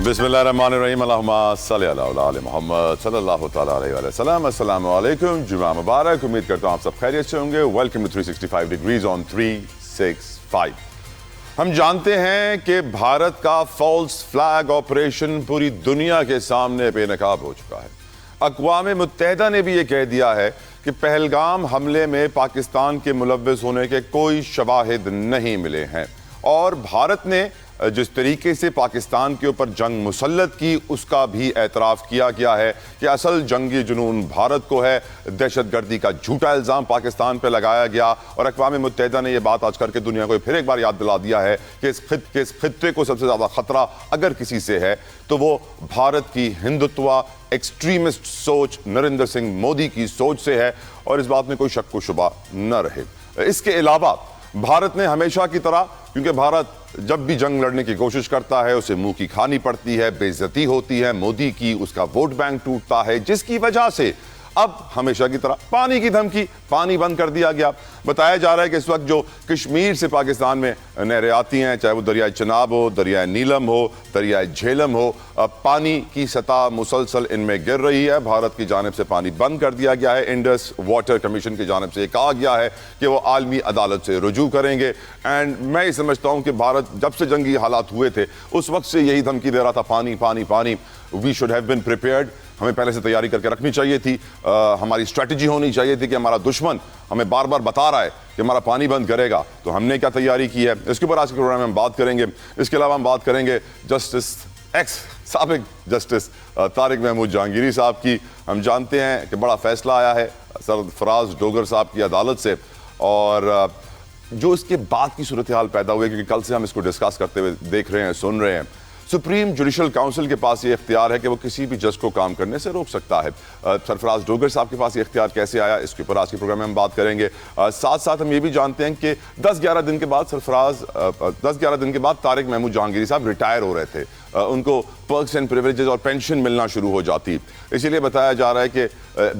बिस्मिल्लाहिर्रहमानिर्रहीम अल्लाहुम्मा सल्ली अला मुहम्मद सल्लल्लाहु तआला अलैहि वसल्लम। अस्सलामु अलैकुम, जुमा मुबारक। उम्मीद करता हूँ आप सब खैरियत से होंगे। Welcome to 365 degrees on 365। हम जानते हैं कि भारत का फॉल्स फ्लैग ऑपरेशन पूरी दुनिया के सामने बेनकाब हो चुका है। अक़वाम मुत्तहिदा ने भी ये कह दिया है कि पहलगाम हमले में पाकिस्तान के मुलव्वस होने के कोई शवाहिद नहीं मिले हैं, और भारत ने जिस तरीके से पाकिस्तान के ऊपर जंग मुसल्लत की उसका भी एतराफ़ किया गया है कि असल जंगी जुनून भारत को है। दहशतगर्दी का झूठा इल्ज़ाम पाकिस्तान पर लगाया गया, और अक़वाम मुत्तहिदा ने यह बात आज करके दुनिया को फिर एक बार याद दिला दिया है कि इस खित्ते को सबसे ज़्यादा ख़तरा अगर किसी से है तो वो भारत की हिंदुत्व एक्सट्रीमिस्ट सोच नरेंद्र सिंह मोदी की सोच से है, और इस बात में कोई शक व शुबा न रहे। इसके अलावा भारत ने हमेशा की तरह, क्योंकि भारत जब भी जंग लड़ने की कोशिश करता है उसे मुंह की खानी पड़ती है, बेइज्जती होती है मोदी की, उसका वोट बैंक टूटता है, जिसकी वजह से अब हमेशा की तरह पानी की धमकी, पानी बंद कर दिया गया। बताया जा रहा है कि इस वक्त जो कश्मीर से पाकिस्तान में नहरें आती हैं, चाहे वो दरियाए चनाब हो, दरियाए नीलम हो, दरियाए झेलम हो, पानी की सतह मुसलसल इनमें गिर रही है। भारत की जानिब से पानी बंद कर दिया गया है। इंडस वाटर कमीशन की जानिब से कहा गया है कि वो आलमी अदालत से रुजू करेंगे। एंड मैं ये समझता हूँ कि भारत जब से जंगी हालात हुए थे उस वक्त से यही धमकी दे रहा था, पानी पानी पानी। We should have been prepared, हमें पहले से तैयारी करके रखनी चाहिए थी। हमारी स्ट्रेटजी होनी चाहिए थी कि हमारा दुश्मन हमें बार बार बता रहा है कि हमारा पानी बंद करेगा, तो हमने क्या तैयारी की है, इसके ऊपर आज के प्रोग्राम में हम बात करेंगे। इसके अलावा हम बात करेंगे जस्टिस साबिक जस्टिस तारिक महमूद जहांगीरी साहब की। हम जानते हैं कि बड़ा फैसला आया है सरफराज डोगर साहब की अदालत से, और जो इसके बाद की सूरत हाल पैदा हुई, क्योंकि कल से हम इसको डिस्कस करते हुए देख रहे हैं, सुन रहे हैं। सुप्रीम जुडिशल काउंसिल के पास ये इख्तियार है कि वो किसी भी जज को काम करने से रोक सकता है। सरफराज डोगर साहब के पास ये इख्तियार कैसे आया, इसके ऊपर आज के प्रोग्राम में हम बात करेंगे। साथ साथ हम ये भी जानते हैं कि 10-11 दिन के बाद 10-11 दिन के बाद तारिक महमूद जहांगीरी साहब रिटायर हो रहे थे। उनको पर्क्स एंड प्रिविलेजेस और पेंशन मिलना शुरू हो जाती, इसीलिए बताया जा रहा है कि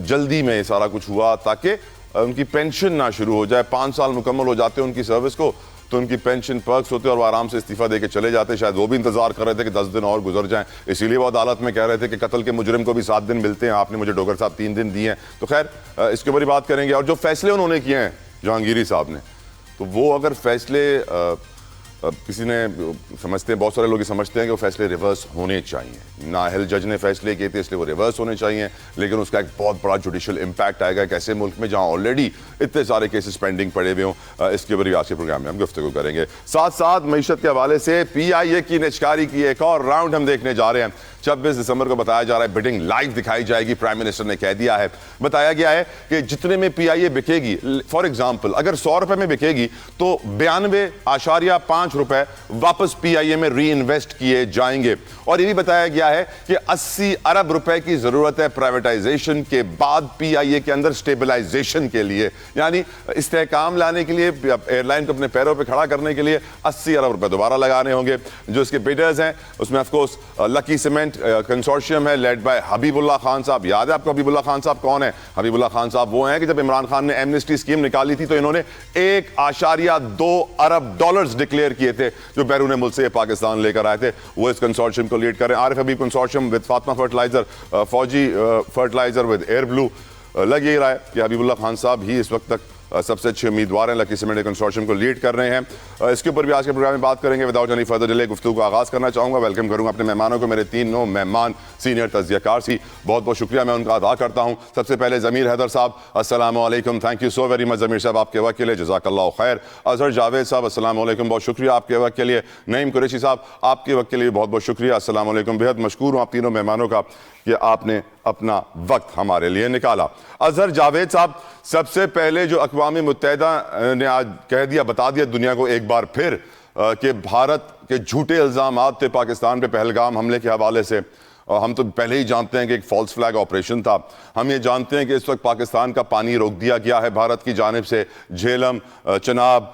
जल्दी में सारा कुछ हुआ ताकि उनकी पेंशन ना शुरू हो जाए। 5 साल मुकम्मल हो जाते उनकी सर्विस को तो उनकी पेंशन पर्क्स होते और वो आराम से इस्तीफा देके चले जाते। शायद वो भी इंतजार कर रहे थे कि 10 दिन और गुजर जाएं, इसीलिए वो अदालत में कह रहे थे कि कत्ल के मुजरिम को भी 7 दिन मिलते हैं, आपने मुझे डोगर साहब 3 दिन दिए हैं। तो खैर इसके ऊपर ही बात करेंगे। और जो फैसले उन्होंने किए हैं जहांगीरी साहब ने, तो वो अगर फैसले किसी ने समझते हैं, बहुत सारे लोग समझते हैं कि वो फैसले रिवर्स होने चाहिए। नाअहल जज ने फैसले किए थे इसलिए वो रिवर्स होने चाहिए, लेकिन उसका एक बहुत बड़ा जुडिशल इम्पैक्ट आएगा एक ऐसे मुल्क में जहां ऑलरेडी इतने सारे केसेस पेंडिंग पड़े हुए हों। इसके ऊपर आज के प्रोग्राम में हम गुफ्तगू करेंगे। साथ साथ मईशत के हवाले से PIA की निचकारी की एक और राउंड हम देखने जा रहे हैं। 26 दिसंबर को बताया जा रहा है बिडिंग लाइव दिखाई जाएगी, प्राइम मिनिस्टर ने कह दिया है। बताया गया है कि जितने में PIA बिकेगी, फॉर एग्जाम्पल अगर 100 रुपए में बिकेगी तो 92.5 रुपए वापस PIA में री इन्वेस्ट किए जाएंगे। और ये भी बताया गया है कि 80 अरब रुपए की जरूरत है प्राइवेटाइजेशन के बाद PIA के अंदर स्टेबलाइजेशन के लिए, यानी इस्तेहकाम लाने के लिए, एयरलाइन को अपने पैरों पे खड़ा करने के लिए 80 अरब रुपए दोबारा लगाने होंगे। जो इसके बिडर्स हैं उसमें ऑफकोर्स लकी सीमेंट कंसोर्शियम है, लेड बाय हबीबुल्लाह खान साहब। याद है आपको हबीबुल्लाह खान साहब कौन है? हबीबुल्लाह खान साहब वो हैं कि जब इमरान खान ने एमनेस्टी स्कीम निकाली थी तो इन्होंने $1.2 अरब डिक्लेयर किए थे जो बैरून मुल्क से पाकिस्तान लेकर आए थे। वो इस कंसोर्शियम को लीड कर रहे हैं। आरिफ हबीब कंसोर्शियम विद फातिमा फर्टिलाइजर, फौजी फर्टिलाइजर विद एयर ब्लू। लग यही रहा है कि हबीबुल्लाह खान साहब ही इस वक्त तक सबसे अच्छे उम्मीदवार हैं, लकी सीमेंट कंसोर्शियम को लीड कर रहे हैं। इसके ऊपर भी आज के प्रोग्राम में बात करेंगे। विदाउट एनी फर्दर डिले गुफ्तगू का आगाज़ करना चाहूँगा। वेलकम करूँगा अपने मेहमानों को, मेरे 3 मेहमान सीनियर तज़कियाकार सी, बहुत बहुत शुक्रिया मैं उनका अदा करता हूँ। सबसे पहले ज़मीर हैदर साहब, अस्सलाम वालेकुम, thank you so very much Zameer साहब आपके वक्त के लिए, जज़ाकल्लाह खैर। अज़हर जावेद साहब अस्सलाम वालेकुम, बहुत शुक्रिया आपके वक्त के लिए। नईम कुरैशी साहब आपके वक्त के लिए बहुत बहुत शुक्रिया, अस्सलाम वालेकुम। बेहद मशकूर हूँ आप तीनों मेहमानों का कि आपने अपना वक्त हमारे लिए निकाला। अज़हर जावेद साहब, सबसे पहले जो अक़वाम मुत्तहिदा ने आज कह दिया, बता दिया दुनिया को एक बार फिर कि भारत के झूठे इल्ज़ामात थे पाकिस्तान पे पहलगाम हमले के हवाले से, और हम तो पहले ही जानते हैं कि एक फॉल्स फ्लैग ऑपरेशन था। हम ये जानते हैं कि इस वक्त पाकिस्तान का पानी रोक दिया गया है भारत की जानिब से। झेलम, चनाब,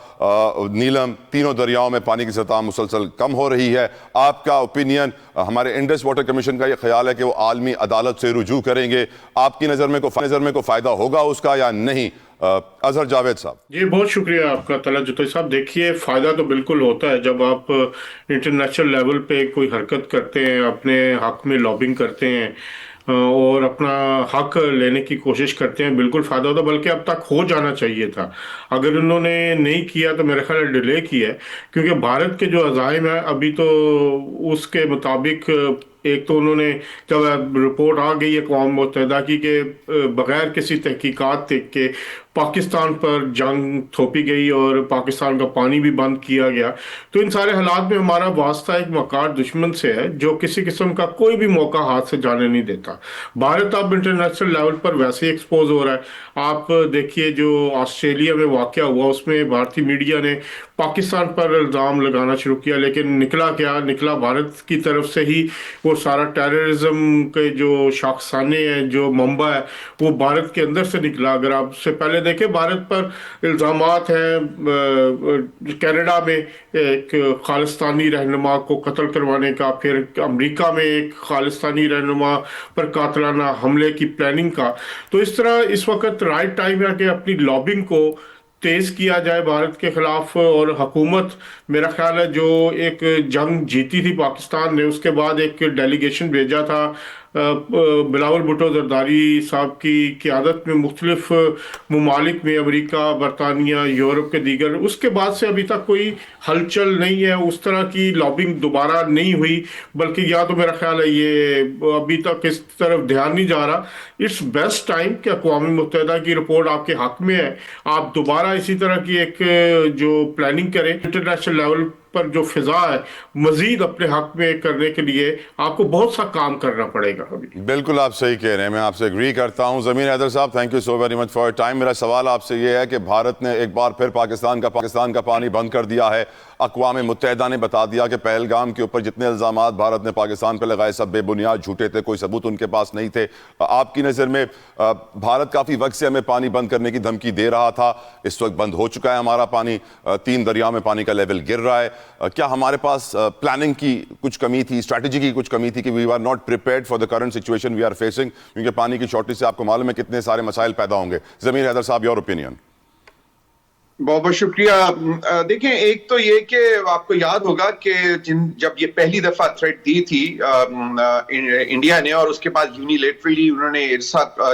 नीलम, तीनों दरियाओं में पानी की सतह मुसलसल कम हो रही है। आपका ओपिनियन, हमारे इंडस वाटर कमीशन का ये ख्याल है कि वो आलमी अदालत से रुजू करेंगे, आपकी नज़र में को फ़ायदा होगा उसका या नहीं? अजहर जावेद साहब। जी बहुत शुक्रिया आपका तलत जुतई साहब। देखिए, फायदा तो बिल्कुल होता है जब आप इंटरनेशनल लेवल पे कोई हरकत करते हैं, अपने हक में लॉबिंग करते हैं और अपना हक लेने की कोशिश करते हैं, बिल्कुल फायदा होता है। बल्कि अब तक हो जाना चाहिए था। अगर उन्होंने नहीं किया तो मेरा ख्याल है डिले किया है, क्योंकि भारत के जो अज़ाइम है अभी तो उसके मुताबिक एक तो उन्होंने, जब रिपोर्ट आ गई है अक़वाम मुत्तहिदा की के बगैर किसी तहकीकात के पाकिस्तान पर जंग थोपी गई और पाकिस्तान का पानी भी बंद किया गया, तो इन सारे हालात में हमारा वास्ता एक मकार दुश्मन से है जो किसी किस्म का कोई भी मौका हाथ से जाने नहीं देता। भारत अब इंटरनेशनल लेवल पर वैसे ही एक्सपोज हो रहा है। आप देखिए, जो ऑस्ट्रेलिया में वाकया हुआ उसमें भारतीय मीडिया ने पाकिस्तान पर इल्ज़ाम लगाना शुरू किया, लेकिन निकला क्या निकला, भारत की तरफ से ही वो सारा टेररिज्म के जो शाखसाने हैं, जो मंबा है, वो भारत के अंदर से निकला। अगर आप उससे पहले देखें, भारत पर इल्ज़ामात हैं कनाडा में एक खालिस्तानी रहनुमा को कत्ल करवाने का, फिर अमेरिका में एक खालिस्तानी रहनुमा पर कातलाना हमले की प्लानिंग का। तो इस तरह इस वक्त राइट टाइम है कि अपनी लॉबिंग को तेज किया जाए भारत के खिलाफ। और हुकूमत, मेरा ख्याल है, जो एक जंग जीती थी पाकिस्तान ने, उसके बाद एक डेलीगेशन भेजा था बिलावल भुट्टो जरदारी साहब की क़यादत में मुख्तलिफ ममालिक में, अमेरिका, बरतानिया, यूरोप के दीगर, उसके बाद से अभी तक कोई हलचल नहीं है, उस तरह की लॉबिंग दोबारा नहीं हुई। बल्कि या तो मेरा ख्याल है ये अभी तक इस तरफ ध्यान नहीं जा रहा। इट्स बेस्ट टाइम कि अक़वाम मुत्तहिदा की रिपोर्ट आपके हक में है, आप दोबारा इसी तरह की एक जो प्लानिंग करें इंटरनेशनल लेवल पर, जो फिजा है मजीद अपने हक में करने के लिए आपको बहुत सा काम करना पड़ेगा अभी। बिल्कुल आप सही कह रहे हैं, मैं आपसे एग्री करता हूं। ज़मीर हैदर साहब, thank you so very much for your time. मेरा सवाल आपसे ये है कि भारत ने एक बार फिर पाकिस्तान का पानी बंद कर दिया है। अक़वाम मुत्तहिदा ने बता दिया कि पहलगाम के ऊपर जितने इल्ज़ामात भारत ने पाकिस्तान पर लगाए सब बेबुनियाद झूठे थे, कोई सबूत उनके पास नहीं थे। आपकी नज़र में भारत काफ़ी वक्त से हमें पानी बंद करने की धमकी दे रहा था, इस वक्त बंद हो चुका है हमारा पानी, 3 दरियाओं में पानी का लेवल गिर रहा है। क्या हमारे पास प्लानिंग की कुछ कमी थी, स्ट्रैटेजी की कुछ कमी थी कि we are not prepared for the current situation we are facing? क्योंकि पानी की शॉर्टेज से आपको मालूम है कितने सारे मसाइल पैदा होंगे। ज़मीर हैदर साहब, योर ओपिनियन। बहुत बहुत शुक्रिया। देखें, एक तो ये कि आपको याद होगा कि जब ये पहली दफा थ्रेट दी थी इंडिया ने, और उसके बाद यूनिलेटरली उन्होंने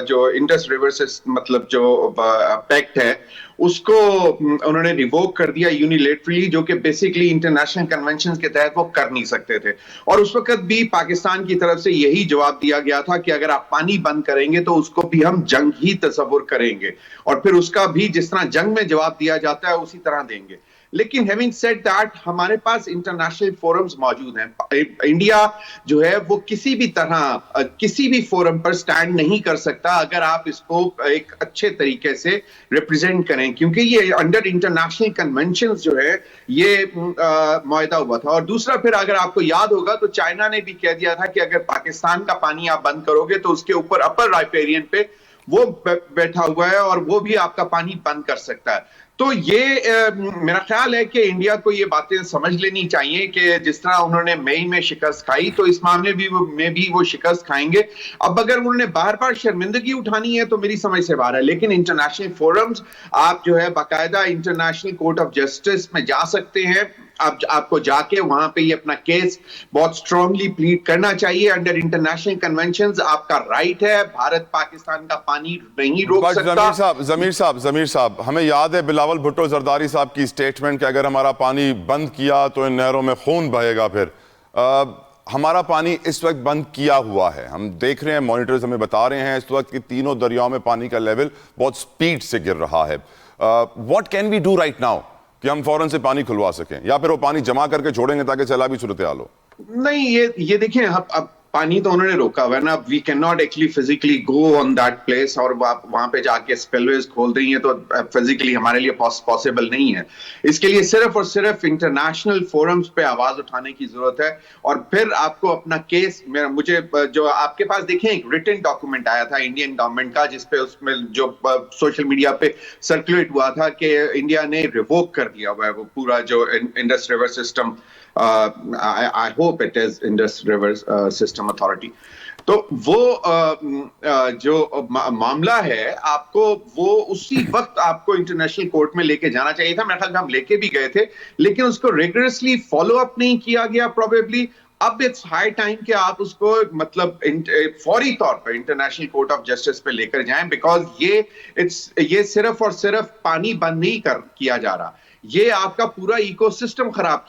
जो इंडस रिवर से मतलब जो पैक्ट है उसको उन्होंने रिवोक कर दिया यूनिलेटरली, जो कि बेसिकली इंटरनेशनल कन्वेंशन के तहत वो कर नहीं सकते थे। और उस वक्त भी पाकिस्तान की तरफ से यही जवाब दिया गया था कि अगर आप पानी बंद करेंगे तो उसको भी हम जंग ही तस्वुर करेंगे, और फिर उसका भी जिस तरह जंग में जवाब दिया जाता है उसी तरह देंगे। लेकिन हैविंग सेड दैट, हमारे पास इंटरनेशनल फोरम्स मौजूद हैं। इंडिया जो है वो किसी भी तरह किसी भी फोरम पर स्टैंड नहीं कर सकता अगर आप इसको एक अच्छे तरीके से रिप्रेजेंट करें, क्योंकि ये अंडर इंटरनेशनल कन्वेंशंस जो है ये मुआहदा हुआ था। और दूसरा, फिर अगर आपको याद होगा तो चाइना ने भी कह दिया था कि अगर पाकिस्तान का पानी आप बंद करोगे तो उसके ऊपर अपर राइपेरियन पे वो बैठा हुआ है और वो भी आपका पानी बंद कर सकता है। तो ये मेरा ख्याल है कि इंडिया को ये बातें समझ लेनी चाहिए कि जिस तरह उन्होंने मई में शिकस्त खाई तो इस मामले में भी वो शिकस्त खाएंगे। अब अगर उन्होंने बार बार शर्मिंदगी उठानी है तो मेरी समझ से बाहर है, लेकिन इंटरनेशनल फोरम्स आप जो है बाकायदा इंटरनेशनल कोर्ट ऑफ जस्टिस में जा सकते हैं। आपको जाके वहां पे ये अपना केस बहुत स्ट्रांगली प्लीड करना चाहिए। अंडर इंटरनेशनल कन्वेंशंस आपका राइट है, भारत पाकिस्तान का पानी नहीं रोक सकता। जमीर साहब, हमें याद है बिलावल भुट्टो जरदारी साहब की स्टेटमेंट कि अगर हमारा पानी बंद किया तो इन नहरों में खून बहेगा। फिर हमारा पानी इस वक्त बंद किया हुआ है, हम देख रहे हैं, मॉनिटर्स हमें बता रहे हैं इस वक्त कि तीनों दरियाओं में पानी का लेवल बहुत स्पीड से गिर रहा है। What can we do right now कि हम फौरन से पानी खुलवा सकें, या फिर वो पानी जमा करके छोड़ेंगे ताकि सैलाबी सूरत हाल हो? नहीं, ये देखिए, अब पानी तो उन्होंने रोका हुआ है ना। We can not actually physically go on that place, और आप वहां पे जाके स्पिलवेज खोल रही हैं तो फिजिकली हमारे लिए पॉसिबल नहीं है। इसके लिए सिर्फ और सिर्फ इंटरनेशनल फोरम्स पे आवाज उठाने की जरूरत है। और फिर आपको अपना केस, मुझे जो आपके पास देखें एक रिटन डॉक्यूमेंट आया था इंडियन गवर्नमेंट का, जिसपे उसमें जो सोशल मीडिया पे सर्कुलेट हुआ था कि इंडिया ने रिवोक कर दिया हुआ है वो पूरा जो Indus river system I hope it is Indus river system authority. तो वो जो मामला है, आपको वो उसी वक्त आपको इंटरनेशनल कोर्ट में लेके जाना चाहिए था। मेरे ख्याल में हम लेके भी गए थे, लेकिन उसको रिगरसली फॉलो अप नहीं किया गया प्रोबेबली। अब इट्स हाई टाइम कि आप उसको मतलब फौरी तौर पर इंटरनेशनल कोर्ट ऑफ जस्टिस पे लेकर जाएं, बिकॉज ये सिर्फ और सिर्फ पानी बंद नहीं किया जा रहा, ये आपका पूरा इकोसिस्टम खराब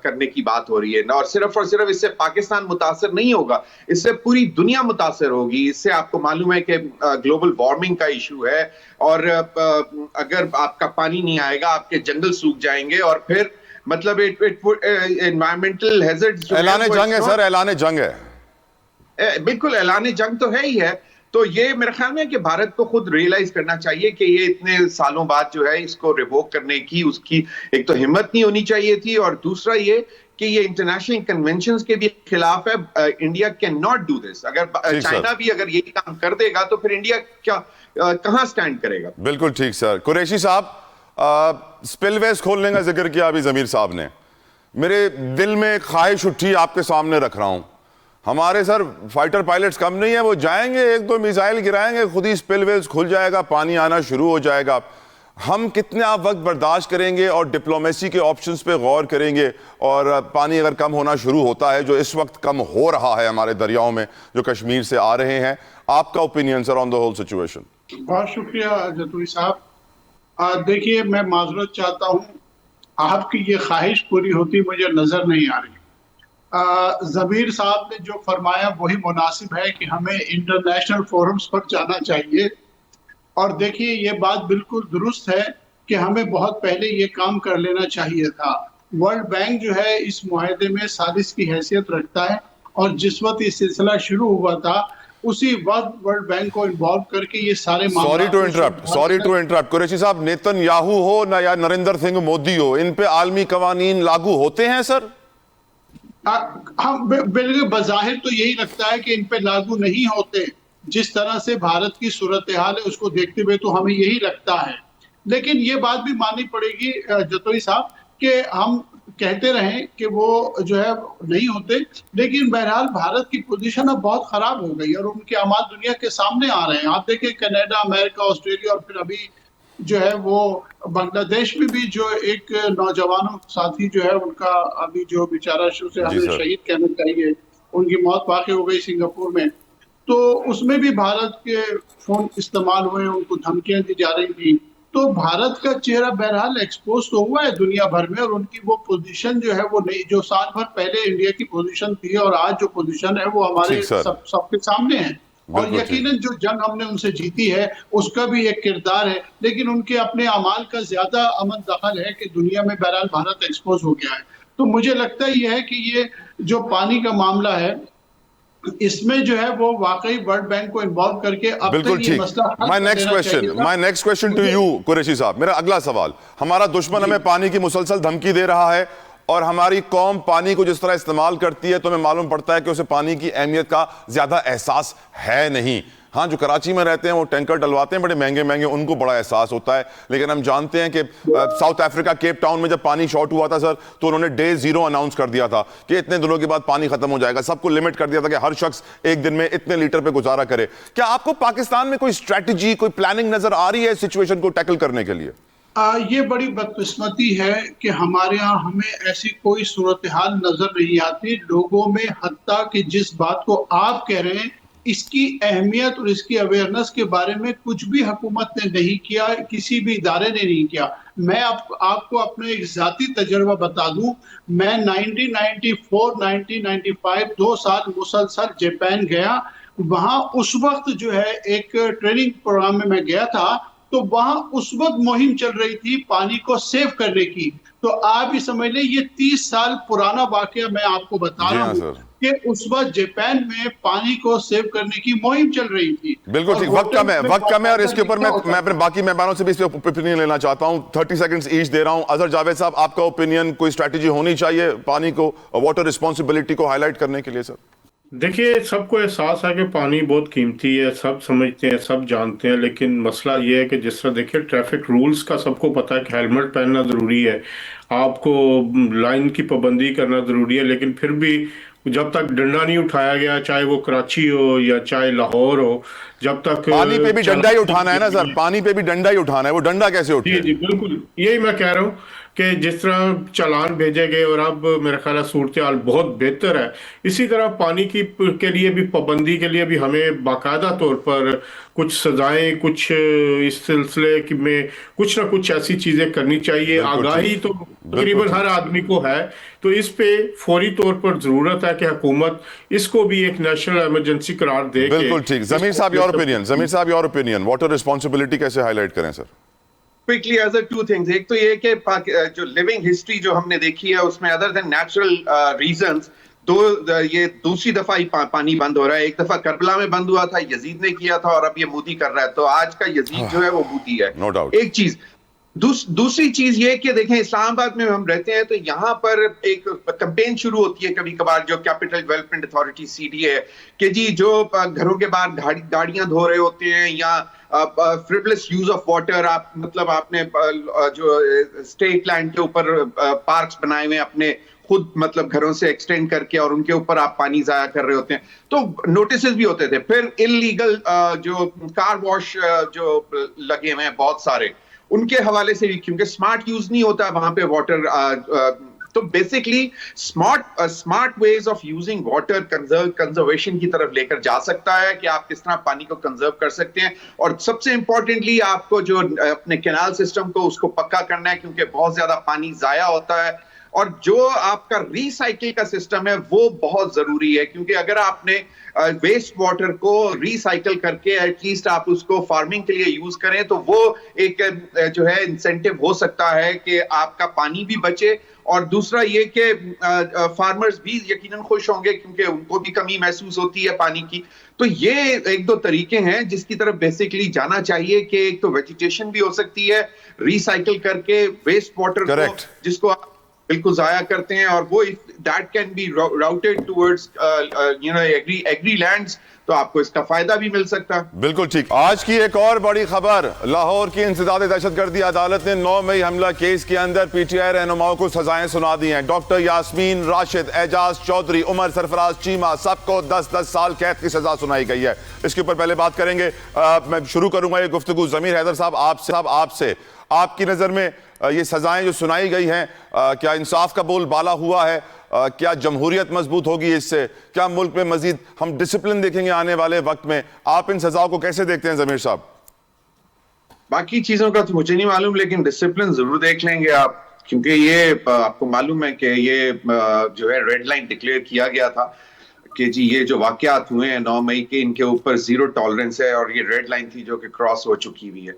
करने की बात हो रही है। और सिर्फ इससे पाकिस्तान मुतासर नहीं होगा, इससे पूरी दुनिया मुतासर होगी। इससे आपको मालूम है कि ग्लोबल वार्मिंग का इशू है, और अगर आपका पानी नहीं आएगा, आपके जंगल सूख जाएंगे, और फिर मतलब एनवायरमेंटल हैजर्ड्स। ऐलान जंग है सर, ऐलान जंग है। बिल्कुल ऐलान जंग तो है ही है। तो ये मेरे ख्याल में कि भारत को खुद रियलाइज करना चाहिए कि ये इतने सालों बाद जो है इसको रिवोक करने की उसकी एक तो हिम्मत नहीं होनी चाहिए थी, और दूसरा ये कि ये इंटरनेशनल कन्वेंशंस के भी खिलाफ है। India can not do this. अगर चाइना भी अगर यही काम कर देगा तो फिर इंडिया क्या कहां स्टैंड करेगा? बिल्कुल ठीक सर। कुरैशी साहब, स्पिलवेज खोलने का जिक्र किया अभी जमीर साहब ने, मेरे दिल में ख्वाहिश उठी, आपके सामने रख रहा हूं। हमारे सर फाइटर पायलट्स कम नहीं है, वो जाएंगे, एक दो मिसाइल गिराएंगे, खुद ही स्पिलवेज खुल जाएगा, पानी आना शुरू हो जाएगा। हम कितना वक्त बर्दाश्त करेंगे और डिप्लोमेसी के ऑप्शंस पे गौर करेंगे? और पानी अगर कम होना शुरू होता है, जो इस वक्त कम हो रहा है हमारे दरियाओं में जो कश्मीर से आ रहे हैं, आपका opinion sir on the whole situation? बहुत शुक्रिया जतोई साहब। देखिए, मैं माजरत चाहता हूँ, आपकी ये ख्वाहिश पूरी होती मुझे नजर नहीं आ रही। जमीर साहब ने जो फरमाया वही मुनासिब है कि हमें इंटरनेशनल फोरम्स पर जाना चाहिए। और देखिए, ये बात बिल्कुल दुरुस्त है कि हमें बहुत पहले ये काम कर लेना चाहिए था। वर्ल्ड बैंक जो है इस मुआहदे में सालिस की हैसियत रखता है, और जिस वक्त ये सिलसिला शुरू हुआ था उसी वक्त वर्ल्ड बैंक को इन्वॉल्व करके ये सारे सॉरी टू इंटरप्ट कुरैशी साहब, नेतन्याहू हो ना या नरेंद्र सिंह मोदी हो, इन पे आलमी कवानीन लागू होते हैं सर? हम बिल्कुल बज़ाहिर तो यही लगता है कि इन पे लागू नहीं होते। जिस तरह से भारत की सूरत हाल है उसको देखते हुए तो हमें यही लगता है। लेकिन ये बात भी माननी पड़ेगी जतोई साहब कि हम कहते रहें कि वो जो है नहीं होते, लेकिन बहरहाल भारत की पोजीशन अब बहुत खराब हो गई और उनके अमाल दुनिया के सामने आ रहे हैं। आप देखें, कनाडा, अमेरिका, ऑस्ट्रेलिया और फिर अभी जो है वो बांग्लादेश में भी जो एक नौजवानों साथी जो है उनका अभी जो बेचारा उसे हमें शहीद कहना चाहिए, उनकी मौत वाक़ई हो गई सिंगापुर में। तो उसमें भी भारत के फोन इस्तेमाल हुए, उनको धमकियां दी जा रही थी। तो भारत का चेहरा बहरहाल एक्सपोज तो हुआ है दुनिया भर में, और उनकी वो पोजीशन जो है वो नहीं, जो साल भर पहले इंडिया की पोजीशन थी और आज जो पोजीशन है वो हमारे सबके सामने है। और यकीनन जो जंग हमने उनसे जीती है उसका भी एक किरदार है, लेकिन उनके अपने अमाल का ज्यादा अमन दखल है कि दुनिया में बहरहाल भारत एक्सपोज हो गया है। तो मुझे लगता ही है कि ये जो पानी का मामला है इसमें जो है वो वाकई वर्ल्ड बैंक को इन्वॉल्व करके अब तक ये मसला my next question to you Qureshi साहब, मेरा अगला सवाल, हमारा दुश्मन हमें पानी की मुसलसल धमकी दे रहा है और हमारी कौम पानी को जिस तरह इस्तेमाल करती है तो हमें मालूम पड़ता है कि उसे पानी की अहमियत का ज्यादा एहसास है नहीं। हाँ, जो कराची में रहते हैं वो टैंकर डलवाते हैं बड़े महंगे महंगे, उनको बड़ा एहसास होता है। लेकिन हम जानते हैं कि साउथ अफ्रीका केप टाउन में जब पानी शॉर्ट हुआ था सर, तो उन्होंने डे जीरो अनाउंस कर दिया था कि इतने दिनों के बाद पानी खत्म हो जाएगा। सबको लिमिट कर दिया था कि हर शख्स एक दिन में इतने लीटर पे गुजारा करे। क्या आपको पाकिस्तान में कोई स्ट्रैटेजी, कोई प्लानिंग नजर आ रही है सिचुएशन को टैकल करने के लिए? ये बड़ी बदकिस्मती है कि हमारे यहाँ हमें ऐसी कोई सूरत हाल नजर नहीं आती लोगों में। हत्ता कि जिस बात को आप कह रहे हैं इसकी अहमियत और इसकी अवेयरनेस के बारे में कुछ भी हुकूमत ने नहीं किया, किसी भी इदारे ने नहीं किया। मैं आपको अपना एक जाती तजर्बा बता दूं, मैं 1994, 1995 2 साल मुसलसल जापान गया। वहां उस वक्त जो है एक ट्रेनिंग प्रोग्राम में मैं गया था, तो वहां उस वक्त मुहिम चल रही थी पानी को सेव करने की। तो आप ही समझ लें ये 30 साल पुराना वाकया मैं आपको बता रहा हूँ कि उस वक्त जापान में पानी को सेव करने की मुहिम चल रही थी। बिल्कुल ठीक, वक्त कम है और इसके ऊपर मैं अपने बाकी मेहमानों से भी इस पे ओपिनियन लेना चाहता हूं। 30 सेकंड्स ईच दे रहा हूं। अजहर जावेद साहब, आपका ओपिनियन, कोई स्ट्रेटजी होनी चाहिए पानी को, वाटर रिस्पॉन्सिबिलिटी को हाईलाइट करने के लिए? सर देखिए, सबको एहसास है कि पानी बहुत कीमती है, सब समझते हैं, सब जानते हैं, लेकिन मसला ये है कि जिस तरह देखिए ट्रैफिक रूल्स का सबको पता है कि हेलमेट पहनना ज़रूरी है, आपको लाइन की पाबंदी करना ज़रूरी है, लेकिन फिर भी जब तक डंडा नहीं उठाया गया, चाहे वो कराची हो या चाहे लाहौर हो, जब तक पानी पे भी डंडा ही चालान उठाना है ना सर, नहीं। पानी पे भी डंडा ही उठाना है, वो डंडा कैसे जी उठे? जी बिल्कुल, यही मैं कह रहा हूँ कि जिस तरह चालान भेजे गए और अब मेरा ख्याल है सूरत हाल बहुत बेहतर है, इसी तरह पानी की के लिए भी पाबंदी के लिए भी हमें बाकायदा तौर पर कुछ सजाएं, कुछ इस सिलसिले में कुछ ना कुछ ऐसी चीजें करनी चाहिए। बिल्कुल ठीक, आगाही तो बिल्कुल तकरीबन हर ठीक। आदमी को है, तो इस पे फौरी तौर पर जरूरत है कि हुकूमत इसको भी एक नेशनल इमरजेंसी करार दे के बिल्कुल ठीक। जमीर इसको साहब योर ओपिनियन, जमीर साहब योर ओपिनियन, वाटर रिस्पॉन्सिबिलिटी कैसे हाईलाइट करें sir? Quickly as a two things, एक तो ये कि जो लिविंग हिस्ट्री जो हमने देखी है उसमें अदर देन नेचुरल रीजंस ये दूसरी दफा ही पानी बंद हो रहा है। एक दफा करबला में बंद हुआ था, यजीद ने किया था, और अब ये मोदी कर रहा है, तो आज का यजीद जो है वो मोदी है। No doubt. एक चीज। दूसरी चीज ये कि देखें, इस्लामाबाद में हम रहते हैं तो यहाँ पर एक कैंपेन शुरू होती है कभी कभार, जो कैपिटल डेवलपमेंट अथॉरिटी सीडीए, कि जी जो घरों के बाहर गाड़ियां धो रहे होते हैं या फ्रिवलेस यूज ऑफ वाटर, आप मतलब आपने जो स्टेट लैंड के ऊपर पार्क्स बनाए हुए अपने खुद, मतलब घरों से एक्सटेंड करके, और उनके ऊपर आप पानी जाया कर रहे होते हैं, तो नोटिस भी होते थे। फिर इलीगल जो कार वॉश जो लगे हुए हैं बहुत सारे, उनके हवाले से भी, क्योंकि स्मार्ट यूज नहीं होता वहां पे वाटर। तो basically smart ways of using water conservation की तरफ लेकर जा सकता है कि आप किस तरह पानी को कंजर्व कर सकते हैं। और सबसे इंपॉर्टेंटली आपको जो अपने कैनाल सिस्टम को उसको पक्का करना है, क्योंकि बहुत ज्यादा पानी जाया होता है। और जो आपका रिसाइकिल का सिस्टम है वो बहुत जरूरी है, क्योंकि अगर आपने वेस्ट वाटर को रिसाइकिल करके एटलीस्ट आप उसको फार्मिंग के लिए यूज करें, तो वो एक जो है इंसेंटिव हो सकता है कि आपका पानी भी बचे, और दूसरा ये कि फार्मर्स भी यकीनन खुश होंगे, क्योंकि उनको भी कमी महसूस होती है पानी की। तो ये एक दो तरीके हैं जिसकी तरफ बेसिकली जाना चाहिए, कि एक तो वेजिटेशन भी हो सकती है रिसाइकिल करके वेस्ट वाटर को, जिसको आप बिल्कुल जाया करते हैं, और वो that can be routed towards agri lands, तो आपको इसका फायदा भी मिल सकता है। बिल्कुल ठीक। आज की एक और बड़ी खबर, लाहौर की इंसदाद दहशतगर्दी अदालत ने 9 मई हमला केस के अंदर पीटीआई रहनुमाओं को सजाएं सुना दी हैं। डॉक्टर यास्मीन, राशिद, एजाज चौधरी, उमर सरफराज चीमा, सबको 10-10 साल कैद की सजा सुनाई गई है। इसके ऊपर पहले बात करेंगे, मैं शुरू करूंगा ये गुफ्तगू जमीर हैदर साहब आपसे। आपकी नजर में ये सजाएं जो सुनाई गई हैं, क्या इंसाफ का बोलबाला हुआ है? क्या जमहूरियत मजबूत होगी इससे? क्या मुल्क में मजीद हम डिसिप्लिन देखेंगे आने वाले वक्त में? आप इन सजाओं को कैसे देखते हैं जमीर साहब? बाकी चीजों का तो मुझे नहीं मालूम, लेकिन डिसिप्लिन जरूर देख लेंगे आप, क्योंकि ये आपको मालूम है कि ये जो है रेड लाइन डिक्लेयर किया गया था कि जी ये जो वाकयात हुए हैं 9 मई के, इनके ऊपर जीरो टॉलरेंस है, और ये रेड लाइन थी जो कि क्रॉस हो चुकी हुई है।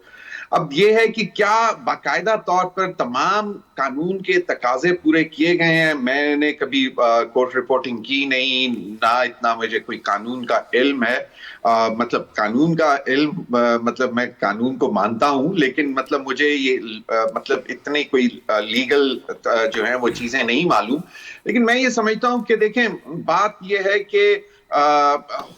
अब ये है कि क्या बाकायदा तौर पर तमाम कानून के तकाजे पूरे किए गए हैं? मैंने कभी कोर्ट रिपोर्टिंग की नहीं, ना इतना मुझे कोई कानून का इल्म है। मतलब कानून का इल्म, मतलब मैं कानून को मानता हूं, लेकिन मतलब मुझे ये मतलब इतने कोई लीगल जो है वो चीजें नहीं मालूम। लेकिन मैं ये समझता हूं कि देखें, बात ये है कि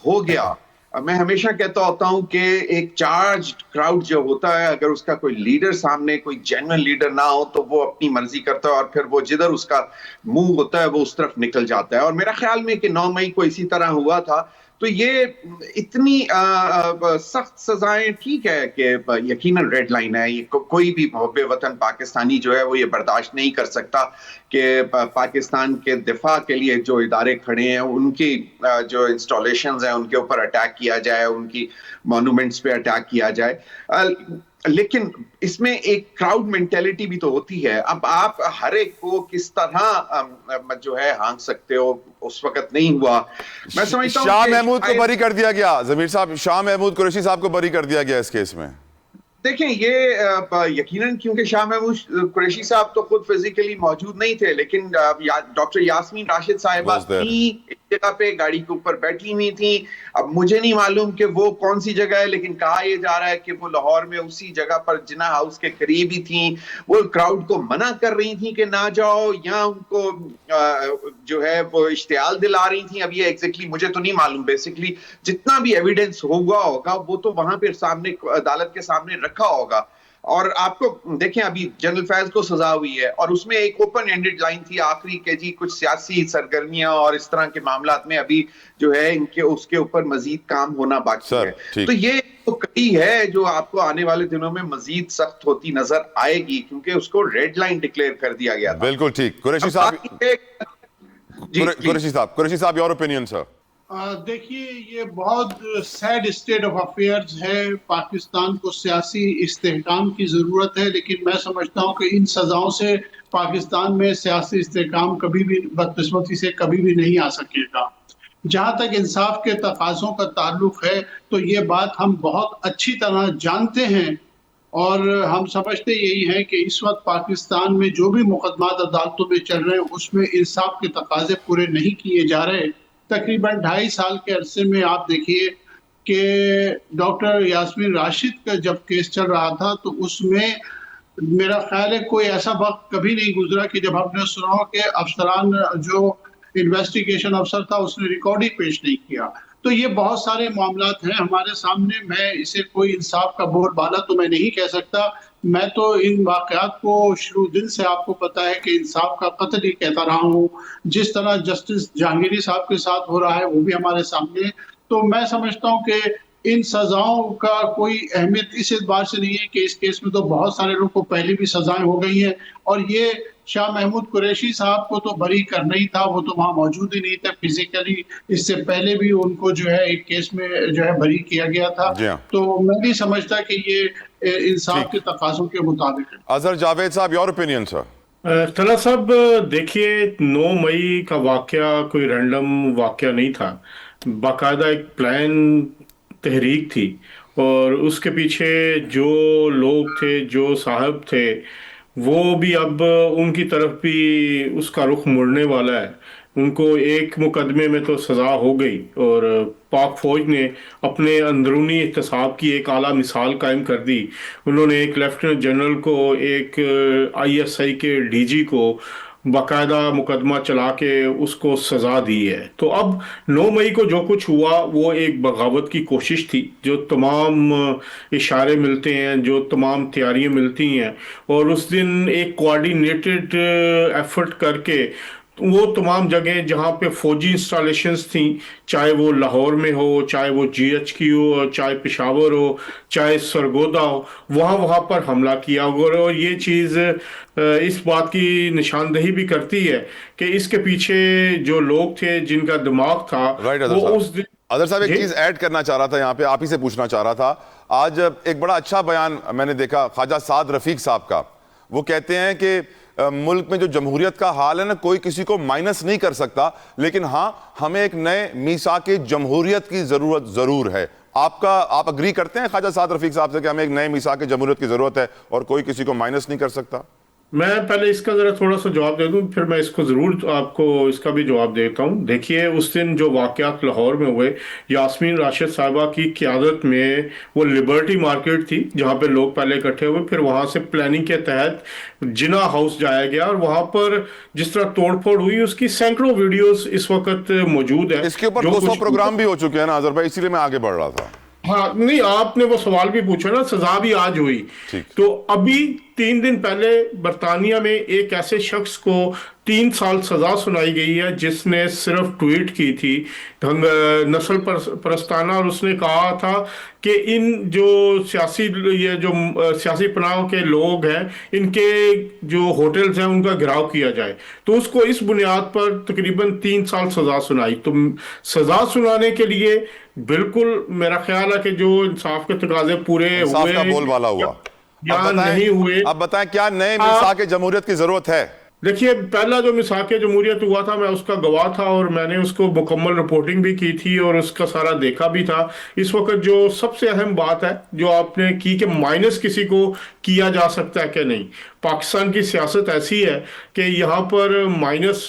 हो गया। मैं हमेशा कहता होता हूं कि एक चार्ज क्राउड जो होता है, अगर उसका कोई लीडर सामने, कोई जेन्युइन लीडर ना हो, तो वो अपनी मर्जी करता है, और फिर वो जिधर उसका मुंह होता है वो उस तरफ निकल जाता है। और मेरा ख्याल में कि 9 मई को इसी तरह हुआ था। तो ये इतनी सख्त सजाएं ठीक है कि यकीनन रेड लाइन है, ये कोई भी मुहब्बे वतन पाकिस्तानी जो है वो ये बर्दाश्त नहीं कर सकता कि पाकिस्तान के दिफा के लिए जो इदारे खड़े हैं उनकी जो इंस्टॉलेशंस हैं उनके ऊपर अटैक किया जाए, उनकी मॉन्यूमेंट्स पे अटैक किया जाए। लेकिन इसमें एक क्राउड मेंटेलिटी भी तो होती है। अब आप हर एक को किस तरह जो है हाँक सकते हो, उस वक्त नहीं हुआ। मैं समझता हूं शाह महमूद को बरी कर दिया गया जमीर साहब, शाह महमूद कुरैशी साहब को बरी कर दिया गया इस केस में। देखें, ये यकीनन, क्योंकि शाह महमूद कुरैशी साहब तो खुद फिजिकली मौजूद नहीं थे, लेकिन डॉक्टर यास्मीन राशिद साहिबा जगह पे गाड़ी के ऊपर बैठी हुई थी। अब मुझे नहीं मालूम कि वो कौन सी जगह है, लेकिन कहा यह जा रहा है कि वो लाहौर में उसी जगह पर जिन्ना हाउस के करीब ही थी। वो क्राउड को मना कर रही थी कि ना जाओ, या उनको जो है वो इश्तियाल दिला रही थी। अब ये एग्जैक्टली मुझे तो नहीं मालूम। बेसिकली जितना भी एविडेंस होगा वो तो वहां पे सामने अदालत के सामने रखा होगा। और आपको देखें, अभी जनरल फैज को सजा हुई है और उसमें एक ओपन एंडेड लाइन थी आखिरी के जी कुछ सियासी सरगर्मियां और इस तरह के मामलात में अभी जो है इनके उसके ऊपर मजीद काम होना बाकी है। तो ये तो कड़ी है जो आपको आने वाले दिनों में मजीद सख्त होती नजर आएगी, क्योंकि उसको रेड लाइन डिक्लेयर कर दिया गया था। बिल्कुल ठीक। कुरैशी साहब, योर ओपिनियन सर। देखिए, ये बहुत सैड स्टेट ऑफ अफेयर्स है। पाकिस्तान को सियासी इस्तेहकाम की ज़रूरत है, लेकिन मैं समझता हूँ कि इन सज़ाओं से पाकिस्तान में सियासी इस्तेहकाम कभी भी, बदकिस्मती से कभी भी नहीं आ सकेगा। जहाँ तक इंसाफ के तकाज़ों का ताल्लुक है, तो ये बात हम बहुत अच्छी तरह जानते हैं और हम समझते यही हैं कि इस वक्त पाकिस्तान में जो भी मुकदमात अदालतों में चल रहे हैं, उसमें इंसाफ के तकाजे पूरे नहीं किए जा रहे। तकरीबन 2.5 साल के अरसे में आप देखिए कि डॉक्टर यास्मीन राशिद का जब केस चल रहा था, तो उसमें मेरा ख्याल है कोई ऐसा वक्त कभी नहीं गुजरा कि जब हमने सुना हो कि अफसरान, जो इन्वेस्टिगेशन अफसर था, उसने रिकॉर्ड ही पेश नहीं किया। तो ये बहुत सारे मामलात हैं हमारे सामने। मैं इसे कोई इंसाफ का बोलबाला तो मैं नहीं कह सकता। मैं तो इन वाकयात को शुरू दिन से, आपको पता है कि इंसाफ का कत्ल ही कहता रहा हूँ। जिस तरह जस्टिस जहांगीरी साहब के साथ हो रहा है वो भी हमारे सामने है। तो मैं समझता हूँ कि इन सजाओं का कोई अहमियत इस एतबार से नहीं है कि इस केस में तो बहुत सारे लोग को पहले भी सजाएं हो गई हैं और ये शाह महमूद कुरैशी साहब को तो बरी करना ही था। वो तो वहां मौजूद ही नहीं थे फिजिकली। इससे पहले भी उनको जो है एक केस में जो है बरी किया गया था। तो मैं नहीं समझता कि ये इंसाफ के तकाज़ों के मुताबिक है। अजहर जावेद साहब, योर ओपिनियन सर। तला साहब, देखिए 9 मई का वाकया कोई रैंडम वाकया नहीं था। बाकायदा एक प्लान तहरीक थी और उसके पीछे जो लोग थे, जो साहब थे, वो भी अब उनकी तरफ भी उसका रुख मुड़ने वाला है। उनको एक मुकदमे में तो सज़ा हो गई और पाक फौज ने अपने अंदरूनी एहतसाब की एक आला मिसाल कायम कर दी। उन्होंने एक लेफ्टिनेंट जनरल को, एक ISI के DG को बाकायदा मुकदमा चला के उसको सज़ा दी है। तो अब 9 मई को जो कुछ हुआ वो एक बगावत की कोशिश थी। जो तमाम इशारे मिलते हैं, जो तमाम तैयारियां मिलती हैं, और उस दिन एक कोऑर्डिनेटेड एफर्ट करके वो तमाम जगह जहाँ पे फौजी इंस्टॉलेशंस थी, चाहे वो लाहौर में हो, चाहे वो GHQ हो, चाहे पेशावर हो, चाहे सरगोदा हो, वहाँ पर हमला किया। और ये चीज़ इस बात की निशानदही भी करती है कि इसके पीछे जो लोग थे, जिनका दिमाग था, वो उस दिन। अदर साहब, एक चीज ऐड करना चाह रहा था यहाँ पे, आप ही से पूछना चाह रहा था। आज एक बड़ा अच्छा बयान मैंने देखा ख्वाजा साद रफीक साहब का। वो कहते हैं कि मुल्क में जो जमहूरियत का हाल है ना, कोई किसी को माइनस नहीं कर सकता, लेकिन हाँ, हमें एक नए मीसाके जमहूरियत की जरूरत जरूर है। आप अग्री करते हैं ख्वाजा साद रफीक साहब से कि हमें एक नए मीसाके जमहूरियत की जरूरत है और कोई किसी को माइनस नहीं कर सकता? मैं पहले इसका जरा थोड़ा सा जवाब दे दूं, फिर मैं इसको जरूर आपको इसका भी जवाब देता हूं। देखिए, उस दिन जो वाकयात लाहौर में हुए, यास्मीन राशिद साहिबा की क़यादत में वो लिबर्टी मार्केट थी जहां पे लोग पहले इकट्ठे हुए, फिर वहां से प्लानिंग के तहत जिना हाउस जाया गया और वहां पर जिस तरह तोड़फोड़ हुई उसकी सैकड़ों वीडियोस इस वक्त मौजूद है। इसके ऊपर 200 प्रोग्राम भी हो चुके हैं ना अजहर भाई, इसीलिए मैं आगे बढ़ रहा था। हाँ, नहीं, आपने वो सवाल भी पूछा ना, सजा भी आज हुई। तो अभी 3 दिन पहले बरतानिया में एक ऐसे शख्स को 3 साल सजा सुनाई गई है जिसने सिर्फ ट्वीट की थी नस्ल परस्ताना, और उसने कहा था कि इन जो सियासी पनाह के लोग हैं, इनके जो होटल्स हैं उनका घेराव किया जाए। तो उसको इस बुनियाद पर तकरीबन 3 साल सजा सुनाई। तो सजा सुनाने के लिए बिल्कुल मेरा ख्याल है कि जो इंसाफ के तकाजे पूरे हुए का बोलबाला हुआ या नहीं हुए। अब बताएं, क्या नए मिसाके जमहूरियत की जरूरत है? देखिए, पहला जो मिसाके जमहूरियत हुआ था, मैं उसका गवाह था और मैंने उसको मुकम्मल रिपोर्टिंग भी की थी और उसका सारा देखा भी था। इस वक्त जो सबसे अहम बात है जो आपने की कि माइनस किसी को किया जा सकता है कि नहीं, पाकिस्तान की सियासत ऐसी है कि यहाँ पर माइनस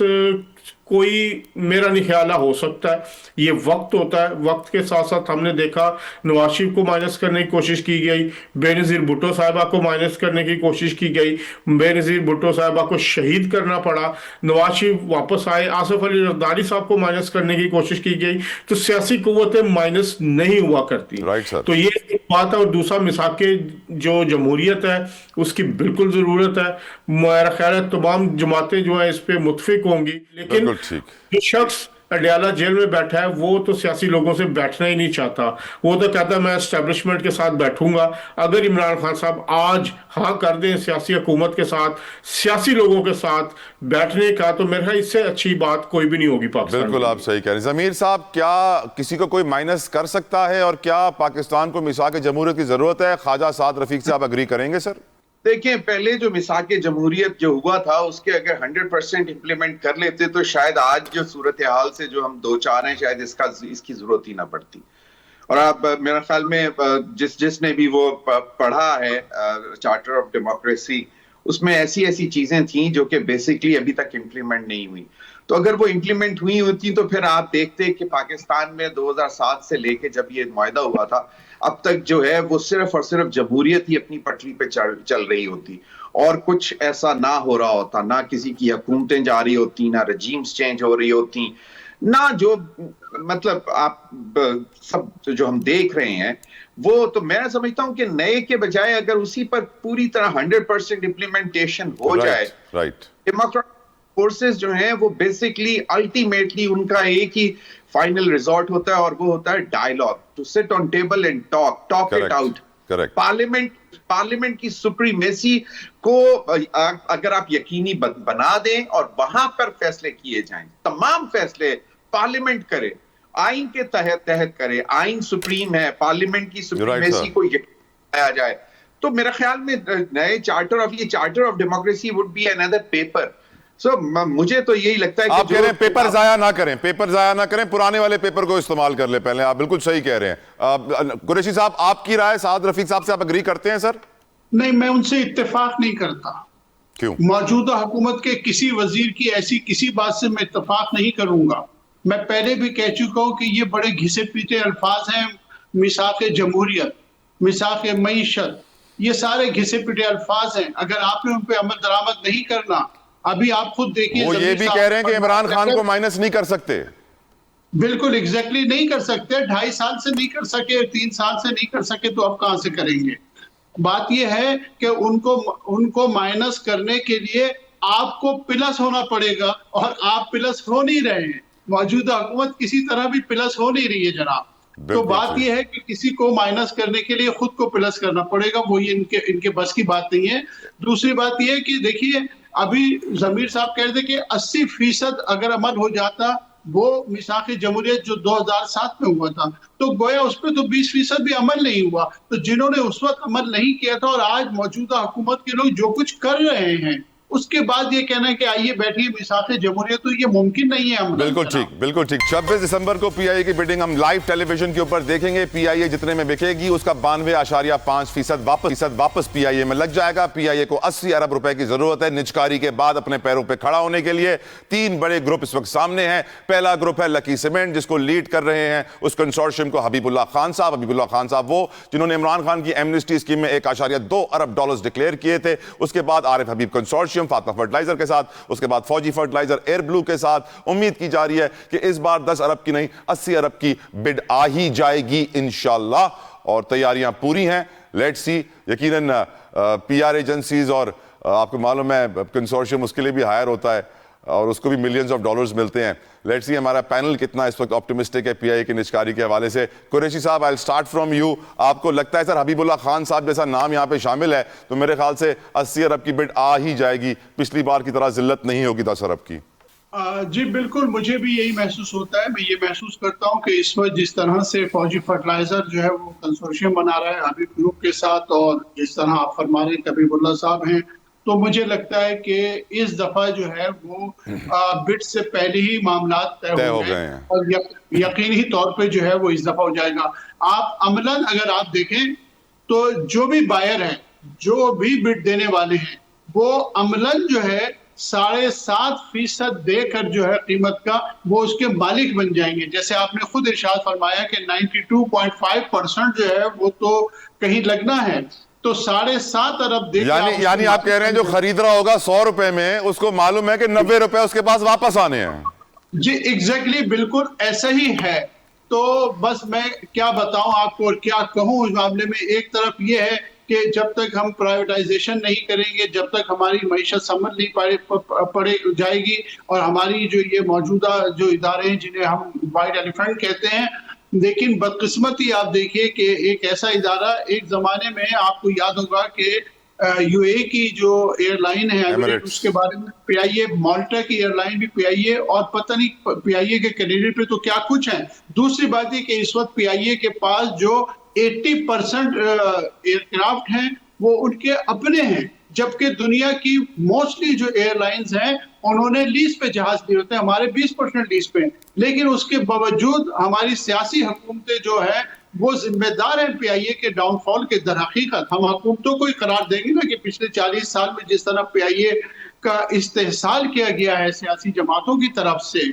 कोई मेरा नहीं ख्याल हो सकता है। ये वक्त होता है, वक्त के साथ साथ हमने देखा नवाज शरीफ को माइनस करने की कोशिश की गई, बेनज़ीर भुट्टो साहिबा को माइनस करने की कोशिश की गई, बेनज़ीर भुट्टो साहिबा को शहीद करना पड़ा, नवाज शरीफ वापस आए, आसिफ अली जरदारी साहब को माइनस करने की कोशिश की गई। तो सियासी कुव्वतें माइनस नहीं हुआ करती। Right sir. तो ये एक बात है। और दूसरा, मिसाक के जो जमहूरियत है उसकी बिल्कुल जरूरत है। मेरा ख्याल है तमाम जमातें जो है इस पे मुत्फिक होंगी, लेकिन बिल्कुल ठीक। जो शख्स अडयाला जेल में बैठा है वो तो सियासी लोगों से बैठना ही नहीं चाहता। वो तो कहता है मैं एस्टेब्लिशमेंट के साथ बैठूंगा। अगर इमरान खान साहब आज हाँ कर दें सियासी हुकूमत के साथ, सियासी लोगों के साथ बैठने का, तो मेरे ख्याल इससे अच्छी बात कोई भी नहीं होगी पाकिस्तान। बिल्कुल आप सही कह रहे हैं। ज़मीर साहब, क्या किसी को कोई माइनस कर सकता है और क्या पाकिस्तान को मिसाक जमहूरियत की जरूरत है? ख्वाजा साद रफीक से आप अग्री करेंगे सर? देखिए, पहले जो मिसाक जमहूरियत जो हुआ था उसके अगर 100% इम्प्लीमेंट कर लेते तो शायद आज जो सूरत हाल से जो हम दो चार हैं शायद इसकी जरूरत ही ना पड़ती। और आप मेरे ख्याल में जिसने भी वो पढ़ा है चार्टर ऑफ डेमोक्रेसी, उसमें ऐसी ऐसी चीजें थी जो कि बेसिकली अभी तक इम्प्लीमेंट नहीं हुई। तो अगर वो इम्प्लीमेंट हुई होती तो फिर आप देखते कि पाकिस्तान में 2007 से लेके जब ये मुआहदा हुआ था अब तक जो है वो सिर्फ और सिर्फ जमहूरियत ही अपनी पटरी पे चल रही होती और कुछ ऐसा ना हो रहा होता, ना किसी की हुकूमतें जा रही होती, ना रजीम्स चेंज हो रही होती, ना जो मतलब आप सब जो हम देख रहे हैं वो। तो मैं समझता हूं कि नए के बजाय अगर उसी पर पूरी तरह 100% इम्प्लीमेंटेशन हो जाए, डेमोक्रेटिक फोर्सेस जो हैं वो बेसिकली अल्टीमेटली उनका एक ही फाइनल रिजॉर्ट होता है और वो होता है dialogue, to sit on table and talk it out. Parliament की सुप्रीमेसी को अगर आप यकीनी बना दें और वहां पर फैसले किए जाएं, तमाम फैसले पार्लियामेंट करे, आइन के तहत करे, आइन सुप्रीम है, पार्लियामेंट की सुप्रीमेसी को आया जाए, तो मेरे ख्याल में नए charter of democracy would be another paper. मुझे तो यही लगता है कि आप कह रहे हैं पेपर जाया ना करें, पुराने वाले पेपर को इस्तेमाल कर ले पहले। आप बिल्कुल सही कह रहे हैं। कुरैशी साहब, आपकी राय साद रफीक साहब से आप अग्री करते हैं सर? नहीं, मैं उनसे इत्तेफाक नहीं करता। क्यों? मौजूदा हुकूमत के किसी वजीर की ऐसी किसी बात से मैं इत्तेफाक नहीं करूंगा। मैं पहले भी कह चुका हूं कि ये बड़े घिसे पीटे अल्फाज हैं। मिसाक जमहूरियत, मिसाक मईशत, ये सारे घिसे पीटे अल्फाज हैं। अगर आपने उन पर अमल दरामद नहीं करना, अभी आप खुद देखिए, वो ये भी कह रहे हैं कि इमरान खान को माइनस नहीं कर सकते। बिल्कुल एग्जैक्टली नहीं कर सकते। 2.5 साल से नहीं कर सके, 3 साल से नहीं कर सके, तो अब कहां से करेंगे? बात यह है कि उनको माइनस करने के लिए आपको प्लस होना पड़ेगा और आप प्लस हो नहीं रहे हैं। मौजूदा हुकूमत किसी तरह भी प्लस हो नहीं रही है जनाब। तो बात यह है कि किसी को माइनस करने के लिए खुद को प्लस करना पड़ेगा, वो ये इनके बस की बात नहीं है। दूसरी बात यह है कि देखिए, अभी जमीर साहब कह रहे थे कि 80% अगर अमल हो जाता वो मिसाक जमहूरियत जो 2007 में हुआ था, तो गोया उस पर तो 20% भी अमल नहीं हुआ। तो जिन्होंने उस वक्त अमल नहीं किया था और आज मौजूदा हुकूमत के लोग जो कुछ कर रहे हैं, उसके बाद ये कहना है कि आइए बैठिए मिसाक जमहूरियत, तो ये मुमकिन नहीं है। बिल्कुल ठीक। 26 दिसंबर को पीआईए की बिडिंग हम लाइव टेलीविजन के ऊपर देखेंगे। पीआईए जितने में बिकेगी उसका 92.5% वापस पीआईए में लग जाएगा। पीआईए को 80 अरब रुपए की जरूरत है निजकारी के बाद अपने पैरों पर खड़ा होने के लिए। 3 बड़े ग्रुप इस वक्त सामने हैं। पहला ग्रुप है लकी सीमेंट, जिसको लीड कर रहे हैं उस कंसोर्शियम को हबीबुल्लाह खान साहब, वो जिन्होंने इमरान खान की एमनेस्टी स्कीम में $1.2 अरब डिक्लेयर किए थे। उसके बाद आरिफ हबीब कंसोर्शियम फातिमा फर्टिलाइजर के साथ, उसके बाद फौजी फर्टिलाइजर एयर ब्लू के साथ। उम्मीद की जा रही है कि इस बार 10 अरब की नहीं 80 अरब की बिड आ ही जाएगी इंशाल्लाह, और तैयारियां पूरी हैं। Let's see. यकीनन पीआर एजेंसीज और आपको मालूम है कंसोर्शियम उसके लिए भी हायर होता है और उसको भी मिलियंस ऑफ डॉलर्स मिलते हैं। लेट्स सी हमारा पैनल कितना इस वक्त ऑप्टिमिस्टिक है पीआईए की निजकारी के हवाले से। कुरैशी साहब, I will start from you. आपको लगता है सर हबीबुल्लाह खान साहब जैसा नाम यहाँ पे शामिल है तो मेरे ख्याल से 80 अरब की बिड आ ही जाएगी, पिछली बार की तरह जिल्लत नहीं होगी 10 अरब की? जी बिल्कुल, मुझे भी यही महसूस होता है। मैं ये महसूस करता हूँ कि इस वक्त जिस तरह से फौजी फर्टिलाइजर जो है वो कंसोर्शियम बना रहा है हबीब ग्रुप के साथ, और जिस तरह आप फरमा रहे हैं हबीबुल्लाह साहब हैं, तो मुझे लगता है कि इस दफा जो है वो बिड से पहले ही मामला तय हो गए हैं और यकीनी तौर पे जो है वो इस दफा हो जाएगा। आप अमलन अगर आप देखें तो जो भी बायर हैं, जो भी बिड देने वाले हैं, वो अमलन जो है 7.5% देकर जो है कीमत का वो उसके मालिक बन जाएंगे। जैसे आपने खुद इरशाद फरमाया कि 92.5% जो है वो तो कहीं लगना है, तो 7.5 अरब दे यानी आप कह रहे हैं जो खरीद रहा होगा 100 रुपए में, उसको मालूम है कि 90 रुपए उसके पास वापस आने हैं। जी एग्जैक्टली, बिल्कुल ऐसा ही है। तो बस मैं क्या बताऊं आपको और क्या कहूं इस मामले में। एक तरफ ये है कि जब तक हम प्राइवेटाइजेशन नहीं करेंगे, जब तक हमारी मईशत समझ नहीं पड़े जाएगी, और हमारी जो ये मौजूदा जो इदारे हैं जिन्हें हम वाइट एलिफेंट कहते हैं, लेकिन बदकिस्मती आप देखिए कि एक ऐसा इदारा, एक जमाने में आपको याद होगा कि यूएई की जो एयरलाइन है एमिरेट्स, उसके बारे में पीआईए, माल्टा की एयरलाइन भी पीआईए, और पता नहीं पीआईए के कैंडिडेट पे तो क्या कुछ है। दूसरी बात है कि इस वक्त पीआईए के पास जो 80% एयरक्राफ्ट हैं वो उनके अपने हैं, जबकि दुनिया की मोस्टली जो एयरलाइंस हैं उन्होंने लीज पे जहाज लिए होते हैं, हमारे 20% लीज पे। लेकिन उसके बावजूद हमारी सियासी हुकूमतें जो है वो जिम्मेदार है पीआईए के डाउनफॉल के। दरहकीकत हम हुकूमतों को ही करार देंगे ना कि पिछले 40 साल में जिस तरह पीआईए का इस्तेहसाल किया गया है सियासी जमातों की तरफ से,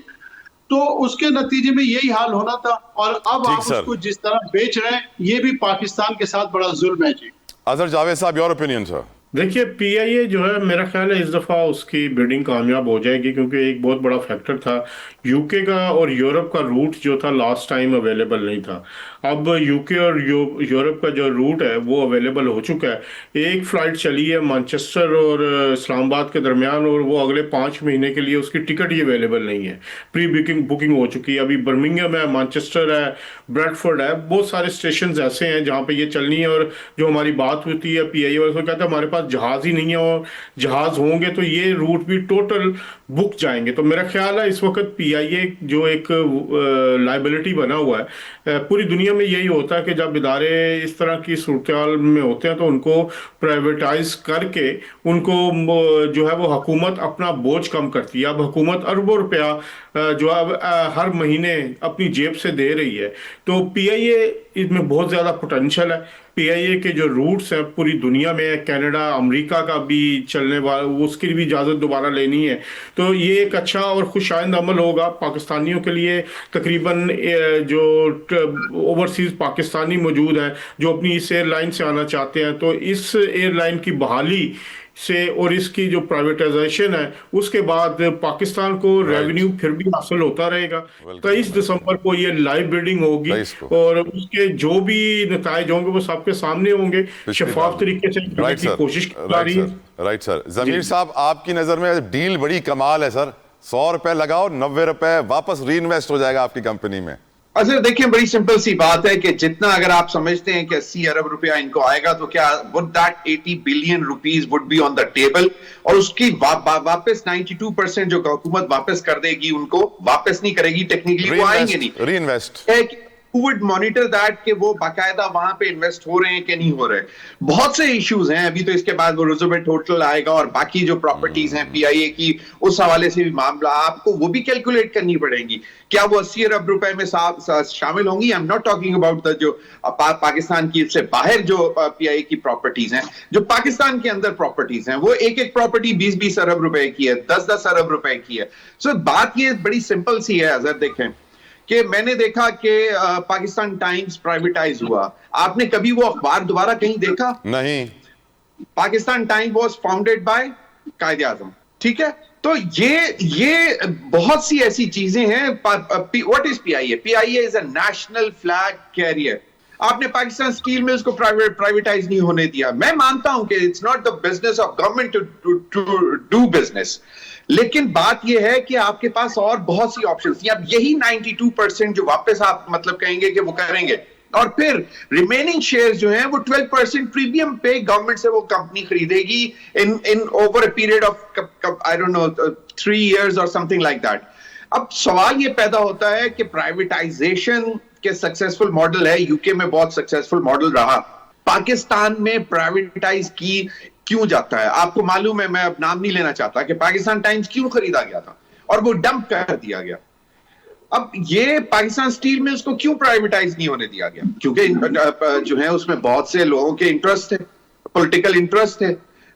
तो उसके नतीजे में यही हाल होना था। और अब आप उसको जिस तरह बेच रहे हैं, ये भी पाकिस्तान के साथ बड़ा जुल्म है। जी अजहर जावेद साहब, योर ओपिनियन सर। देखिए, पीआईए जो है मेरा ख्याल है इस दफ़ा उसकी बिडिंग कामयाब हो जाएगी, क्योंकि एक बहुत बड़ा फैक्टर था यूके का और यूरोप का रूट जो था लास्ट टाइम अवेलेबल नहीं था। अब यूके और यूरोप का जो रूट है वो अवेलेबल हो चुका है। एक फ़्लाइट चली है मैनचेस्टर और इस्लामाबाद के दरमियान, और वो अगले 5 महीने के लिए उसकी टिकट ही अवेलेबल नहीं है। प्री बुकिंग हो चुकी है। अभी बर्मिंघम है, मैनचेस्टर है, ब्रैडफोर्ड है, बहुत सारे स्टेशन ऐसे हैं जहाँ पर ये चलनी है। और जो हमारी बात होती है पीआईए वाले, कहते हैं हमारे पास जहाज ही नहीं है, और जहाज होंगे तो ये रूट भी टोटल बुक जाएंगे। तो मेरा ख्याल है इस वक्त पीआईए जो एक लाइबिलिटी बना हुआ है, पूरी दुनिया में यही होता है कि जब इदारे इस तरह की सूरत में होते हैं तो उनको प्राइवेटाइज करके उनको जो है वो हुकूमत अपना बोझ कम करती है। अब हुकूमत अरबों रुपया जो अब हर महीने अपनी जेब से दे रही है। तो पीआईए इसमें बहुत ज़्यादा पोटेंशियल है। पीआईए के जो रूट्स हैं पूरी दुनिया में, कनाडा, अमेरिका का भी चलने वाला, उसकी भी इजाज़त दोबारा लेनी है। तो ये एक अच्छा और खुशाइंद अमल होगा पाकिस्तानियों के लिए। तकरीबन जो ओवरसीज़ पाकिस्तानी मौजूद हैं जो अपनी इस एयरलाइन से आना चाहते हैं, तो इस एयरलाइन की बहाली से और इसकी जो प्राइवेटाइजेशन है उसके बाद पाकिस्तान को रेवेन्यू फिर भी हासिल होता रहेगा। 23 दिसंबर को ये लाइव बिडिंग होगी और उसके जो भी नताइज होंगे वो सबके सामने होंगे, शफाफ तरीके से करने की कोशिश की जा रही है। Right sir. जमीर साहब, आपकी नजर में डील बड़ी कमाल है सर। 100 रुपए लगाओ, 90 रुपए वापस री इन्वेस्ट हो जाएगा आपकी कंपनी में। अच्छा देखिए, बड़ी सिंपल सी बात है कि जितना अगर आप समझते हैं कि 80 अरब रुपया इनको आएगा, तो क्या would that 80 billion rupees would be on the table, और उसकी वापस 92% जो हुकूमत वापस कर देगी, उनको वापस नहीं करेगी, टेक्निकली वो आएंगे नहीं। री invest Who would monitor that कि वो बाकायदा वहां पे इन्वेस्ट हो रहे हैं कि नहीं हो रहे। बहुत से इश्यूज हैं अभी। तो इसके बाद वो रिजर्व होटल आएगा और बाकी जो प्रॉपर्टीज हैं पीआईए की, उस हवाले से भी मामला आपको वो भी कैलकुलेट करनी पड़ेगी। क्या वो 80 अरब रुपए में शामिल होंगी? I am not talking about the जो पाकिस्तान की से बाहर जो पीआईए की प्रॉपर्टीज हैं, जो पाकिस्तान के अंदर प्रॉपर्टीज हैं, वो एक एक प्रॉपर्टी 20-20 अरब रुपए की है, 10-10 अरब रुपए की है। सो बात ये बड़ी सिंपल सी है। अगर देखें कि मैंने देखा कि पाकिस्तान टाइम्स प्राइवेटाइज हुआ, आपने कभी वो अखबार दोबारा कहीं देखा? नहीं। Pakistan times was founded by कायदे आजम, ठीक है। तो ये बहुत सी ऐसी चीजें हैं। What is PIA? PIA is a national flag carrier. आपने पाकिस्तान स्टील मिल्स को प्राइवेटाइज नहीं होने दिया। मैं मानता हूं कि it's not the business of government to do business, लेकिन बात यह है कि आपके पास और बहुत सी ऑप्शंस हैं। अब यही 92% जो वापस आप मतलब कहेंगे कि वो करेंगे, और फिर रिमेनिंग शेयर्स जो हैं वो 12% प्रीमियम पे गवर्नमेंट से वो कंपनी खरीदेगी इन over a period of I don't know 3 years और समथिंग लाइक दैट। अब सवाल ये पैदा होता है कि प्राइवेटाइजेशन के सक्सेसफुल मॉडल है, यूके में बहुत सक्सेसफुल मॉडल रहा, पाकिस्तान में प्राइवेटाइज की क्यों जाता है? आपको मालूम है, मैं अब नाम नहीं लेना चाहता, कि पाकिस्तान टाइम्स क्यों खरीदा गया था और वो डंप कर दिया गया। अब ये पाकिस्तान स्टील में उसको क्यों प्राइवेटाइज नहीं होने दिया गया? क्योंकि जो है उसमें बहुत से लोगों के इंटरेस्ट है, पॉलिटिकल इंटरेस्ट है।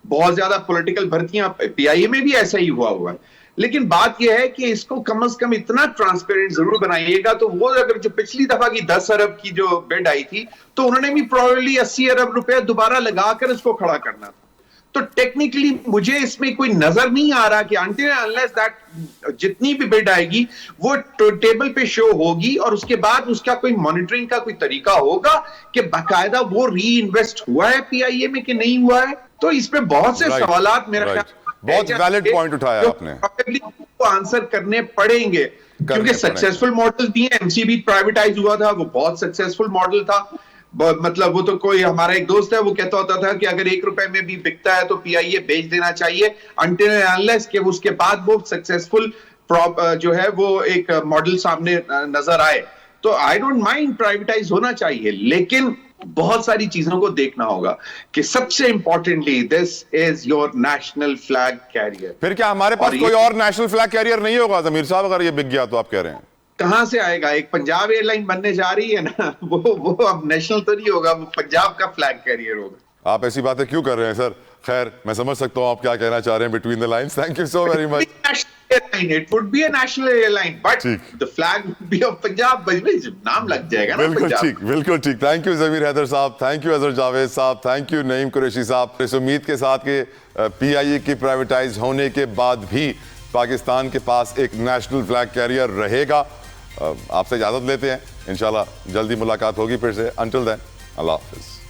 बहुत ज्यादा पॉलिटिकल भर्तियां पीआईए में भी ऐसा ही हुआ है। लेकिन बात यह है कि इसको कम से कम इतना ट्रांसपेरेंट जरूर बनाइएगा। तो वो अगर जो पिछली दफा की 10 अरब की जो बिड आई थी, तो उन्होंने भी प्रोबेबली 80 अरब रुपए दोबारा लगाकर इसको खड़ा करना था। तो टेक्निकली मुझे इसमें कोई नजर नहीं आ रहा कि अनटिल अनलेस दैट जितनी भी बिड आएगी वो टेबल पे शो होगी और उसके बाद उसका कोई मॉनिटरिंग का कोई तरीका होगा कि बाकायदा वो री इन्वेस्ट हुआ है पीआईए में कि नहीं हुआ है। तो इसमें बहुत से सवालात मेरा ख्याल बहुत वैलिड पॉइंट उठाया आपने, को आंसर करने पड़ेंगे क्योंकि सक्सेसफुल मॉडल दिए। एमसीबी प्राइवेटाइज हुआ था, वो बहुत सक्सेसफुल मॉडल था। मतलब वो तो कोई हमारा एक दोस्त है वो कहता होता था कि अगर 1 रुपए में भी बिकता है तो पीआईए बेच देना चाहिए अनटिल अनलेस कि उसके बाद वो सक्सेसफुल जो है वो एक मॉडल सामने नजर आए। तो आई डोंट माइंड प्राइवेटाइज होना चाहिए, लेकिन बहुत सारी चीजों को देखना होगा कि सबसे importantly this is your national flag carrier. फिर क्या हमारे पास कोई और नेशनल फ्लैग कैरियर नहीं होगा ज़मीर साहब अगर ये बिक गया तो? आप कह रहे हैं कहां से आएगा? एक पंजाब एयरलाइन बनने जा रही है ना, वो अब नेशनल तो नहीं होगा, वो पंजाब का फ्लैग कैरियर होगा। आप ऐसी बातें क्यों कर रहे हैं सर? खैर मैं समझ सकता हूं आप क्या कहना चाह रहे हैं between the lines. Thank you so very much. It would be a national airline, but the flag would be of Punjab. नाम लग जाएगा ना बिल्कुल पंजाब। ठीक, बिल्कुल ठीक। थैंक यू ज़मीर हैदर साहब, थैंक यू अजहर जावेद साहब, थैंक यू नईम कुरैशी साहब। इस उम्मीद के साथ कि पीआईए की प्राइवेटाइज होने के बाद भी पाकिस्तान के पास एक नेशनल फ्लैग कैरियर रहेगा। आपसे इजाज़त लेते हैं, इंशाल्लाह जल्दी मुलाकात होगी फिर से। अंटिल देन अल्लाह हाफिज़।